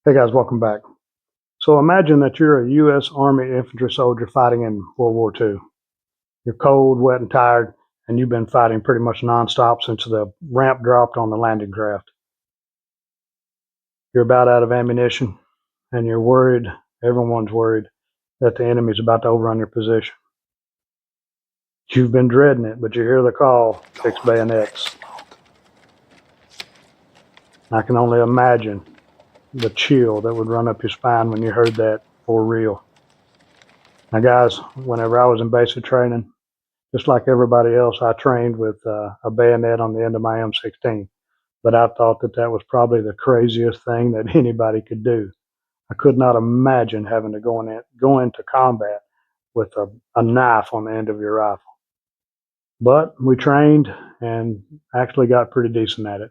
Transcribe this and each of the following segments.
Hey guys, welcome back. So imagine that you're a U.S. Army infantry soldier fighting in World War II. You're cold, wet, and tired, and you've been fighting pretty much nonstop since the ramp dropped on the landing craft. You're about out of ammunition, and you're worried, everyone's worried, that the enemy's about to overrun your position. You've been dreading it, but you hear the call, fix bayonets. I can only imagine the chill that would run up your spine when you heard that for real. Now guys, whenever I was in basic training, just like everybody else, I trained with a bayonet on the end of my M16, but I thought that that was probably the craziest thing that anybody could do. I could not imagine having to go into combat with a knife on the end of your rifle. But we trained and actually got pretty decent at it.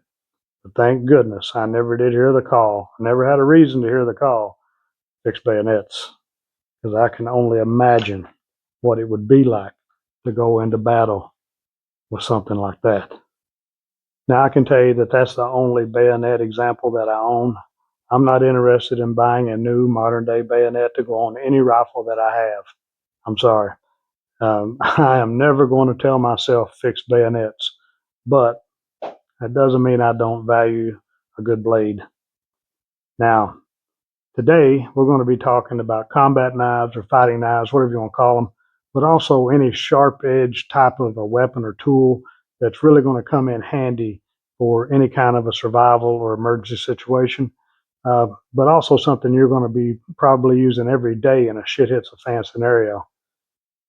But thank goodness I never did hear the call. I never had a reason to hear the call, fix bayonets, because I can only imagine what it would be like to go into battle with something like that. Now, I can tell you that that's the only bayonet example that I own. I'm not interested in buying a new modern day bayonet to go on any rifle that I have. I'm sorry. I am never going to tell myself fix bayonets, but that doesn't mean I don't value a good blade. Now, today we're going to be talking about combat knives or fighting knives, whatever you want to call them, but also any sharp edge type of a weapon or tool that's really going to come in handy for any kind of a survival or emergency situation, but also something you're going to be probably using every day in a shit hits the fan scenario.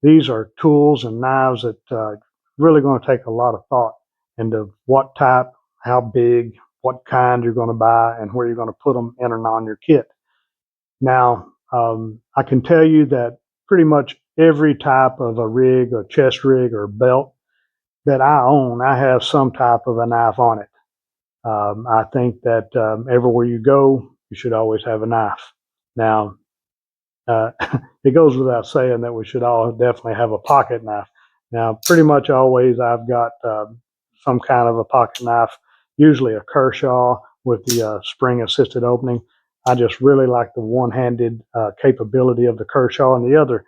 These are tools and knives that really going to take a lot of thought into what type, how big, what kind you're going to buy, and where you're going to put them in and on your kit. Now, I can tell you that pretty much every type of a rig or chest rig or belt that I own, I have some type of a knife on it. I think that everywhere you go, you should always have a knife. Now, uh, it goes without saying that we should all definitely have a pocket knife. Now, pretty much always I've got some kind of a pocket knife, usually a Kershaw with the spring assisted opening. I just really like the one handed capability of the Kershaw, and the other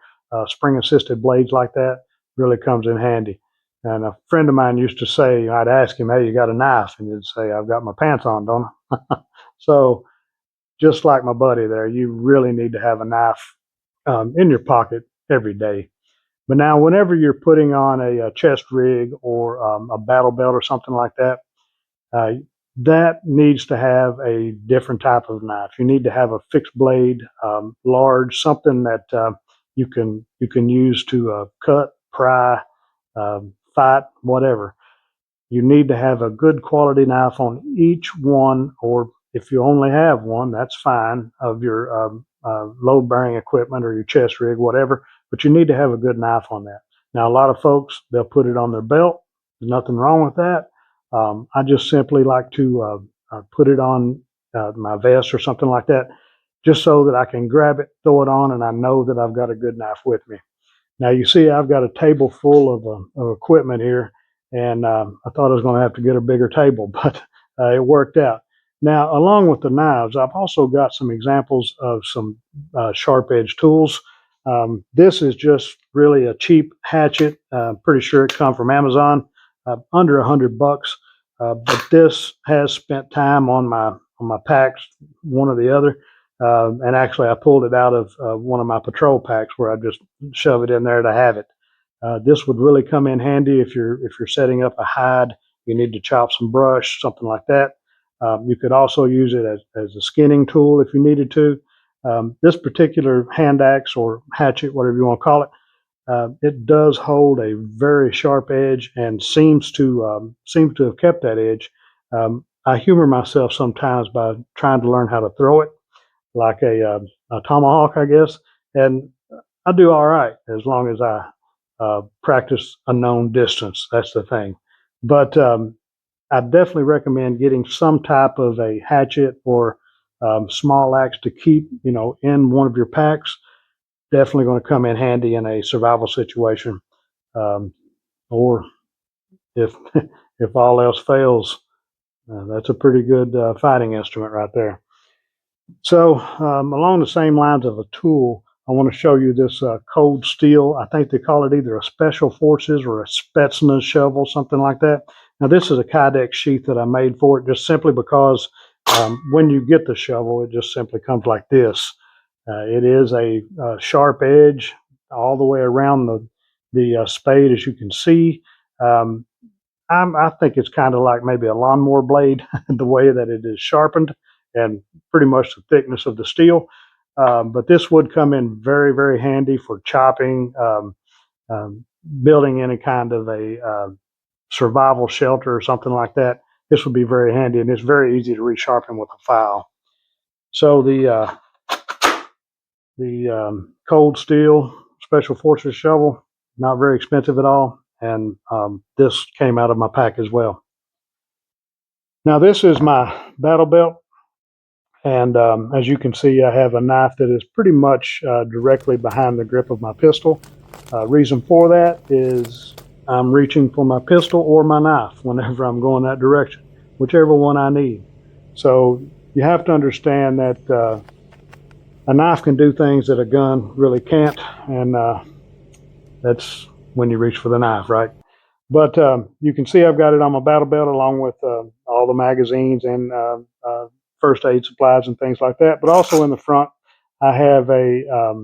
spring assisted blades like that really comes in handy. And a friend of mine used to say, I'd ask him, hey, you got a knife? And he'd say, I've got my pants on, don't I? So, just like my buddy there, you really need to have a knife in your pocket every day. But now, whenever you're putting on a chest rig or a battle belt or something like that, uh, that needs to have a different type of knife. You need to have a fixed blade, large, something that you can use to cut, pry, fight, whatever. You need to have a good quality knife on each one, or if you only have one, that's fine, of your load bearing equipment or your chest rig, whatever, but you need to have a good knife on that. Now, a lot of folks, they'll put it on their belt. There's nothing wrong with that. I just simply like to put it on my vest or something like that, just so that I can grab it, throw it on, and I know that I've got a good knife with me. Now you see, I've got a table full of equipment here, and I thought I was going to have to get a bigger table, but it worked out. Now, along with the knives, I've also got some examples of some sharp edge tools. This is just really a cheap hatchet. Pretty sure it come from Amazon, under $100. But this has spent time on my packs, one or the other. And actually, I pulled it out of one of my patrol packs where I just shove it in there to have it. This would really come in handy if you're setting up a hide. You need to chop some brush, something like that. You could also use it as a skinning tool if you needed to. This particular hand axe or hatchet, whatever you want to call it, it does hold a very sharp edge and seems to have kept that edge. I humor myself sometimes by trying to learn how to throw it like a tomahawk, I guess, and I do all right as long as I practice a known distance. That's the thing. But I definitely recommend getting some type of a hatchet or small axe to keep, in one of your packs. Definitely going to come in handy in a survival situation, um, or if if all else fails, that's a pretty good fighting instrument right there. So along the same lines of a tool, I want to show you this cold steel. I think they call it either a Special Forces or a Spetsnaz shovel, something like that. Now this is a Kydex sheath that I made for it just simply because when you get the shovel, it just simply comes like this. It is a sharp edge all the way around the spade, as you can see. Um, I think it's kind of like maybe a lawnmower blade, the way that it is sharpened and pretty much the thickness of the steel. But this would come in very, very handy for chopping, um, building any kind of a survival shelter or something like that. This would be very handy, and it's very easy to resharpen with a file. So the cold steel Special Forces shovel, not very expensive at all, and this came out of my pack as well. Now this is my battle belt, and as you can see, I have a knife that is pretty much directly behind the grip of my pistol. Reason for that is I'm reaching for my pistol or my knife whenever I'm going that direction, whichever one I need. So you have to understand that a knife can do things that a gun really can't, and that's when you reach for the knife, right? But you can see I've got it on my battle belt along with all the magazines and first aid supplies and things like that. But also in the front, I have a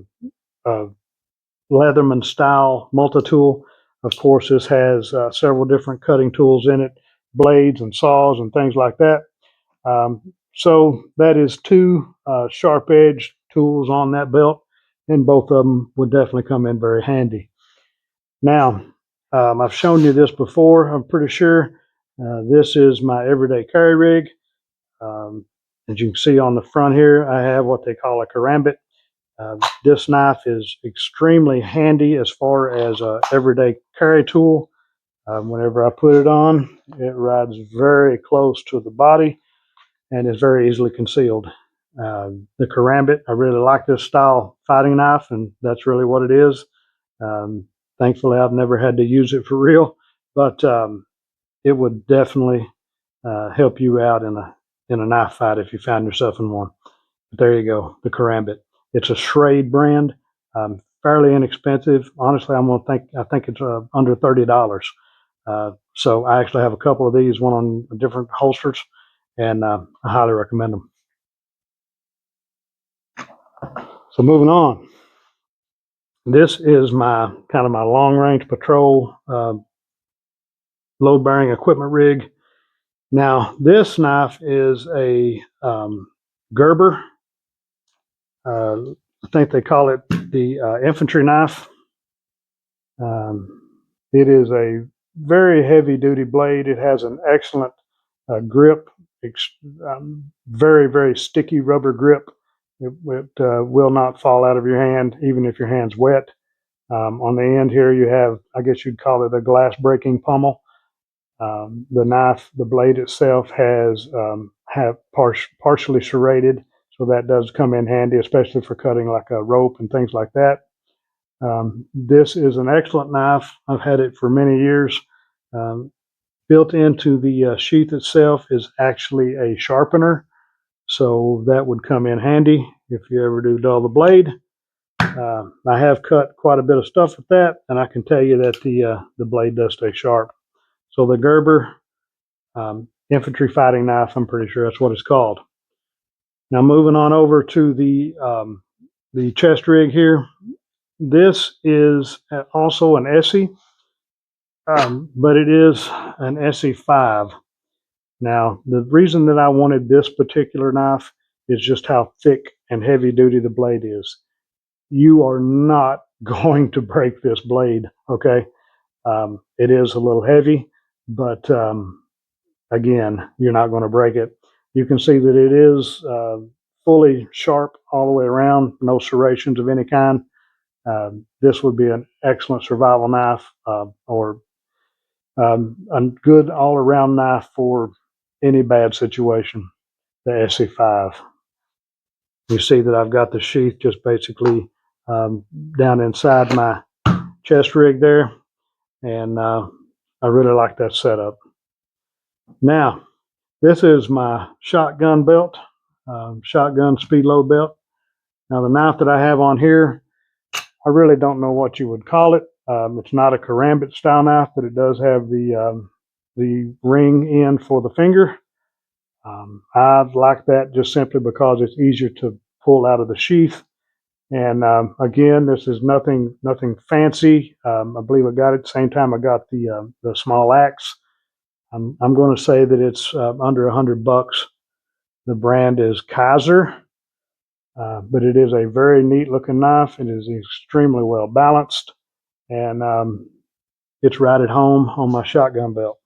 Leatherman style multi-tool. Of course, this has several different cutting tools in it, blades and saws and things like that. So that is two sharp edged tools on that belt, and both of them would definitely come in very handy. Now, I've shown you this before, I'm pretty sure. This is my everyday carry rig. Um, as you can see on the front here, I have what they call a karambit. This knife is extremely handy as far as an everyday carry tool. Whenever I put it on, it rides very close to the body and is very easily concealed. The karambit, I really like this style fighting knife, and that's really what it is. Um, Thankfully, I've never had to use it for real, but it would definitely help you out in a knife fight if you found yourself in one. But there you go, the karambit. It's a Shrade brand, fairly inexpensive. Honestly, I think it's under $30. So I actually have a couple of these, one on different holsters, and I highly recommend them. So moving on, this is my kind of my long range patrol load bearing equipment rig. Now this knife is a Gerber. I think they call it the infantry knife. It is a very heavy duty blade. It has an excellent grip, very, very sticky rubber grip. It will not fall out of your hand, even if your hand's wet. On the end here, you have, I guess you'd call it a glass breaking pommel. The knife, the blade itself has partially serrated, so that does come in handy, especially for cutting like a rope and things like that. This is an excellent knife. I've had it for many years. Um, Built into the sheath itself is actually a sharpener, so that would come in handy if you ever do dull the blade. I have cut quite a bit of stuff with that, and I can tell you that the blade does stay sharp. So the Gerber infantry fighting knife, I'm pretty sure that's what it's called. Now moving on over to the chest rig here. This is also an ESEE, but it is an ESEE 5. Now, the reason that I wanted this particular knife is just how thick and heavy duty the blade is. You are not going to break this blade, okay? It is a little heavy, but again, you're not going to break it. You can see that it is fully sharp all the way around, no serrations of any kind. This would be an excellent survival knife or a good all around knife for any bad situation, the ESEE 5. You see that I've got the sheath just basically down inside my chest rig there, and I really like that setup. Now, this is my shotgun belt. shotgun speed load belt. Now the knife that I have on here, I really don't know what you would call it. It's not a karambit style knife, but it does have the ring end for the finger. I like that just simply because it's easier to pull out of the sheath. And again, this is nothing fancy. I believe I got it at the same time I got the small axe. I'm going to say that it's under $100. The brand is Kizer, but it is a very neat looking knife. It is extremely well balanced, and it's right at home on my shotgun belt.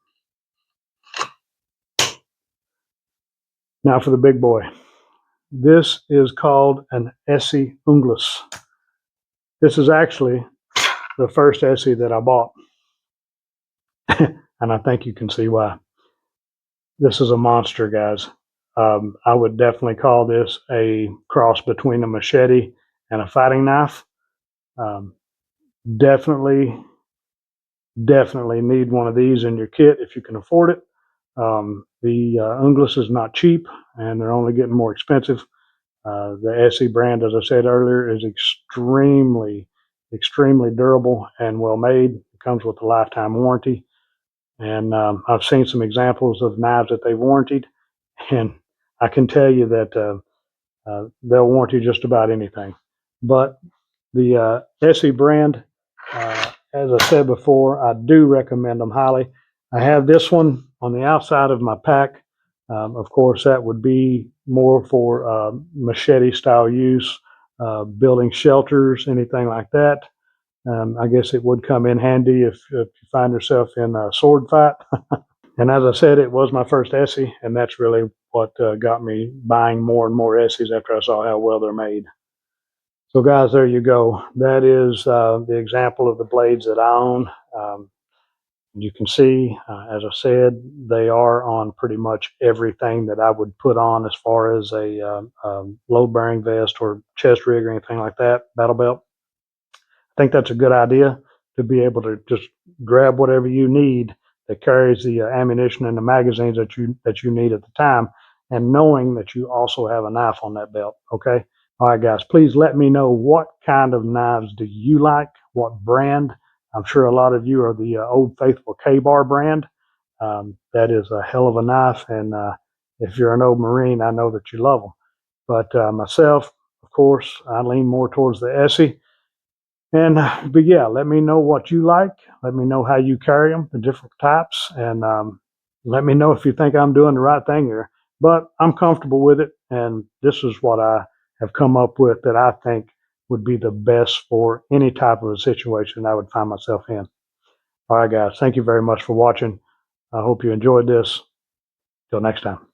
Now for the big boy. This is called an ESEE Ungless. This is actually the first ESEE that I bought, and I think you can see why. This is a monster, guys. I would definitely call this a cross between a machete and a fighting knife. Um, definitely need one of these in your kit if you can afford it. The Ungless is not cheap, and they're only getting more expensive. The ESEE brand, as I said earlier, is extremely durable and well made. It comes with a lifetime warranty. And I've seen some examples of knives that they've warranted, and I can tell you that they'll warranty just about anything. But the ESEE brand, as I said before, I do recommend them highly. I have this one on the outside of my pack. Of course, that would be more for machete style use, building shelters, anything like that. I guess it would come in handy if you find yourself in a sword fight. And as I said, it was my first ESEE, and that's really what got me buying more and more ESEEs after I saw how well they're made. So guys, there you go. That is the example of the blades that I own. You can see, as I said, they are on pretty much everything that I would put on as far as a load-bearing vest or chest rig or anything like that, battle belt. I think that's a good idea to be able to just grab whatever you need that carries the ammunition and the magazines that you need at the time, and knowing that you also have a knife on that belt. Okay. All right, guys, please let me know what kind of knives do you like, what brand. I'm sure a lot of you are the Old Faithful K-Bar brand. That is a hell of a knife, and if you're an old Marine, I know that you love them. But myself, of course, I lean more towards the ESEE. And but yeah, let me know what you like. Let me know how you carry them, the different types, and let me know if you think I'm doing the right thing here. But I'm comfortable with it, and this is what I have come up with that I think would be the best for any type of a situation I would find myself in. All right, guys, thank you very much for watching. I hope you enjoyed this. Till next time.